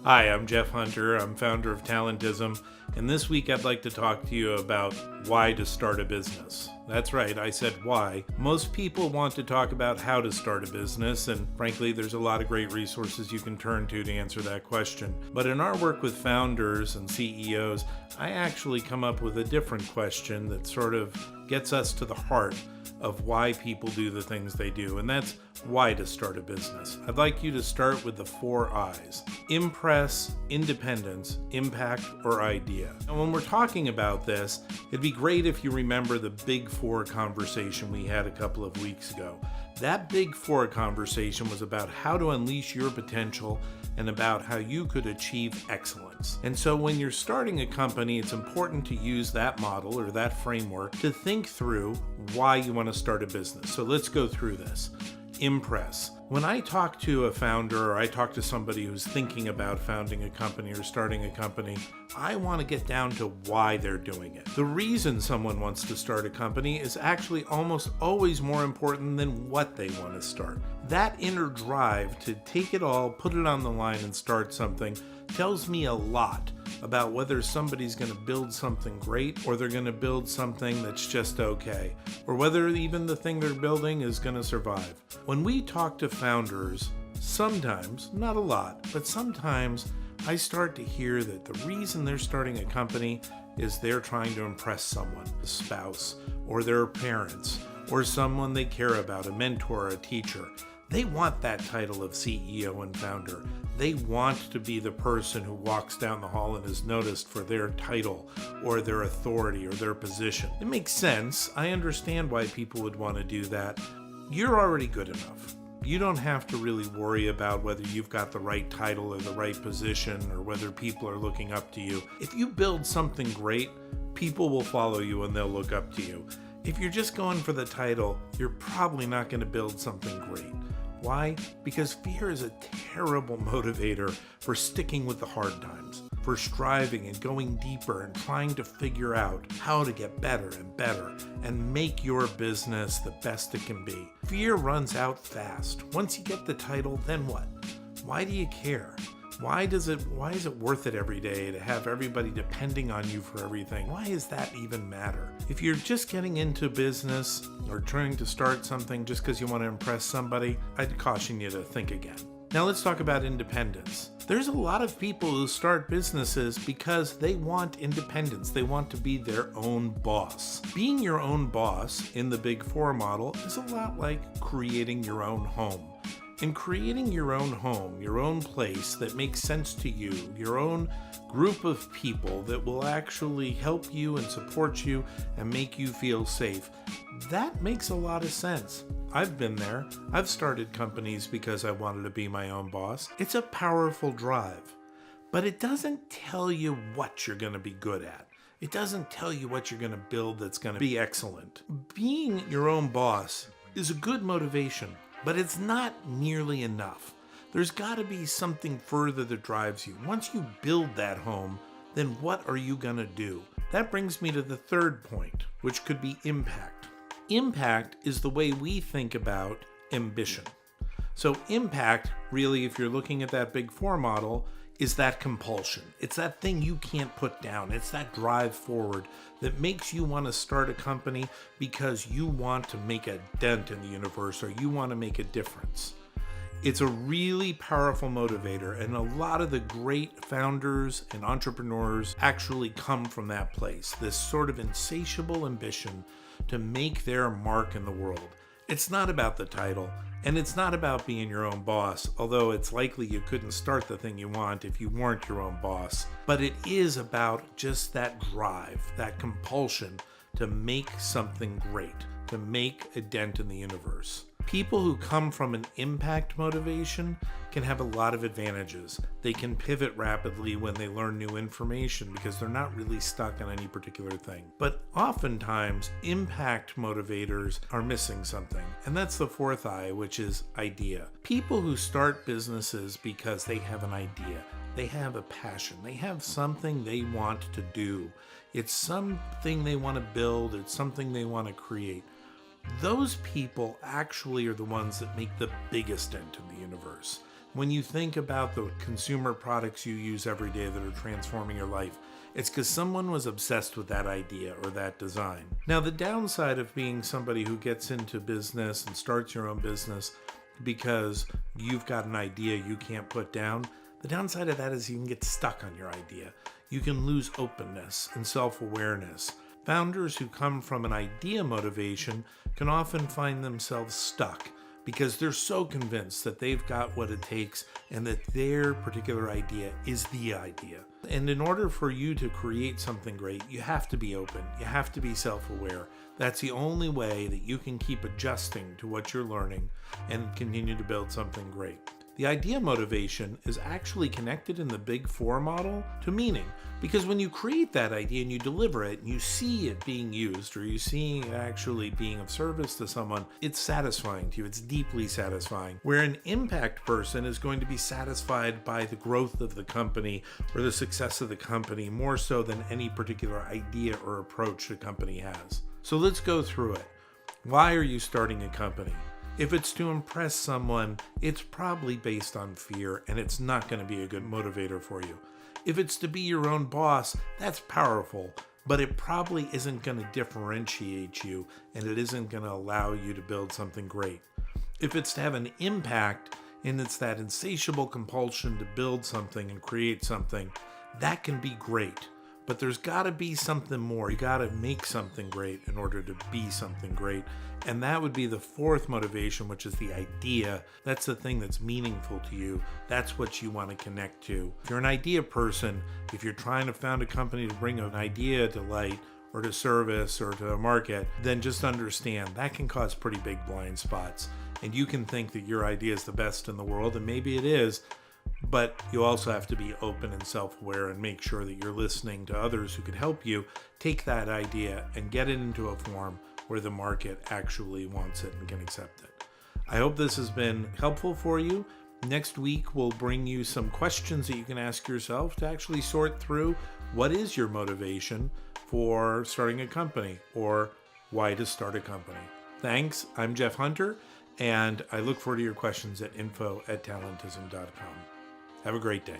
Hi, I'm Jeff Hunter. I'm founder of Talentism, and this week I'd like to talk to you about why to start a business. That's right, I said why. Most people want to talk about how to start a business, and frankly, there's a lot of great resources you can turn to answer that question. But in our work with founders and CEOs, I actually come up with a different question that sort of gets us to the heart of why people do the things they do, and that's why to start a business. I'd like you to start with the 4 I's: impress, independence, impact, or idea. And when we're talking about this, it'd be great if you remember the Big 4 conversation we had a couple of weeks ago. That Big 4 conversation was about how to unleash your potential and about how you could achieve excellence. And so when you're starting a company, it's important to use that model or that framework to think through why you want to start a business. So let's go through this. Impress. When I talk to a founder or I talk to somebody who's thinking about founding a company or starting a company, I want to get down to why they're doing it. The reason someone wants to start a company is actually almost always more important than what they want to start. That inner drive to take it all, put it on the line and start something tells me a lot about whether somebody's going to build something great or they're going to build something that's just okay, or whether even the thing they're building is going to survive. When we talk to founders, sometimes, not a lot, but sometimes I start to hear that the reason they're starting a company is they're trying to impress someone, a spouse, or their parents, or someone they care about, a mentor, a teacher. They want that title of CEO and founder. They want to be the person who walks down the hall and is noticed for their title or their authority or their position. It makes sense. I understand why people would want to do that. You're already good enough. You don't have to really worry about whether you've got the right title or the right position or whether people are looking up to you. If you build something great, people will follow you and they'll look up to you. If you're just going for the title, you're probably not going to build something great. Why? Because fear is a terrible motivator for sticking with the hard times, for striving and going deeper and trying to figure out how to get better and make your business the best it can be. Fear runs out fast. Once you get the title, then what? Why do you care? Why is it worth it every day to have everybody depending on you for everything? Why does that even matter? If you're just getting into business or trying to start something just because you want to impress somebody, I'd caution you to think again. Now let's talk about independence. There's a lot of people who start businesses because they want independence. They want to be their own boss. Being your own boss in the Big 4 model is a lot like creating your own home. In creating your own home, your own place that makes sense to you, your own group of people that will actually help you and support you and make you feel safe, that makes a lot of sense. I've been there. I've started companies because I wanted to be my own boss. It's a powerful drive, but it doesn't tell you what you're going to be good at. It doesn't tell you what you're going to build that's going to be excellent. Being your own boss is a good motivation, but it's not nearly enough. There's got to be something further that drives you. Once you build that home, then what are you going to do? That brings me to the third point, which could be impact. Impact is the way we think about ambition. So impact, really, if you're looking at that Big 4 model, is that compulsion. It's that thing you can't put down. It's that drive forward that makes you want to start a company because you want to make a dent in the universe or you want to make a difference. It's a really powerful motivator, and a lot of the great founders and entrepreneurs actually come from that place, this sort of insatiable ambition to make their mark in the world. It's not about the title, and it's not about being your own boss, although it's likely you couldn't start the thing you want if you weren't your own boss. But it is about just that drive, that compulsion to make something great, to make a dent in the universe. People who come from an impact motivation can have a lot of advantages. They can pivot rapidly when they learn new information because they're not really stuck on any particular thing. But oftentimes, impact motivators are missing something, and that's the 4th I, which is idea. People who start businesses because they have an idea, they have a passion, they have something they want to do. It's something they want to build, it's something they want to create. Those people actually are the ones that make the biggest dent in the universe. When you think about the consumer products you use every day that are transforming your life, it's because someone was obsessed with that idea or that design. Now, the downside of being somebody who gets into business and starts your own business because you've got an idea you can't put down, the downside of that is you can get stuck on your idea. You can lose openness and self-awareness. Founders who come from an idea motivation can often find themselves stuck because they're so convinced that they've got what it takes and that their particular idea is the idea. And in order for you to create something great, you have to be open. You have to be self-aware. That's the only way that you can keep adjusting to what you're learning and continue to build something great. The idea motivation is actually connected in the Big Four model to meaning, because when you create that idea and you deliver it and you see it being used or you see it actually being of service to someone, it's satisfying to you. It's deeply satisfying. Where an impact person is going to be satisfied by the growth of the company or the success of the company more so than any particular idea or approach the company has. So let's go through it. Why are you starting a company? If it's to impress someone, it's probably based on fear and it's not going to be a good motivator for you. If it's to be your own boss, that's powerful, but it probably isn't going to differentiate you and it isn't going to allow you to build something great. If it's to have an impact and it's that insatiable compulsion to build something and create something, that can be great. But there's got to be something more. You got to make something great in order to be something great. And that would be the fourth motivation, which is the idea. That's the thing that's meaningful to you. That's what you want to connect to. If you're an idea person, if you're trying to found a company to bring an idea to light or to service or to a market, then just understand that can cause pretty big blind spots. And you can think that your idea is the best in the world, and maybe it is, but you also have to be open and self-aware and make sure that you're listening to others who could help you take that idea and get it into a form where the market actually wants it and can accept it. I hope this has been helpful for you. Next week, we'll bring you some questions that you can ask yourself to actually sort through what is your motivation for starting a company or why to start a company. Thanks. I'm Jeff Hunter, and I look forward to your questions at info@talentism.com. Have a great day.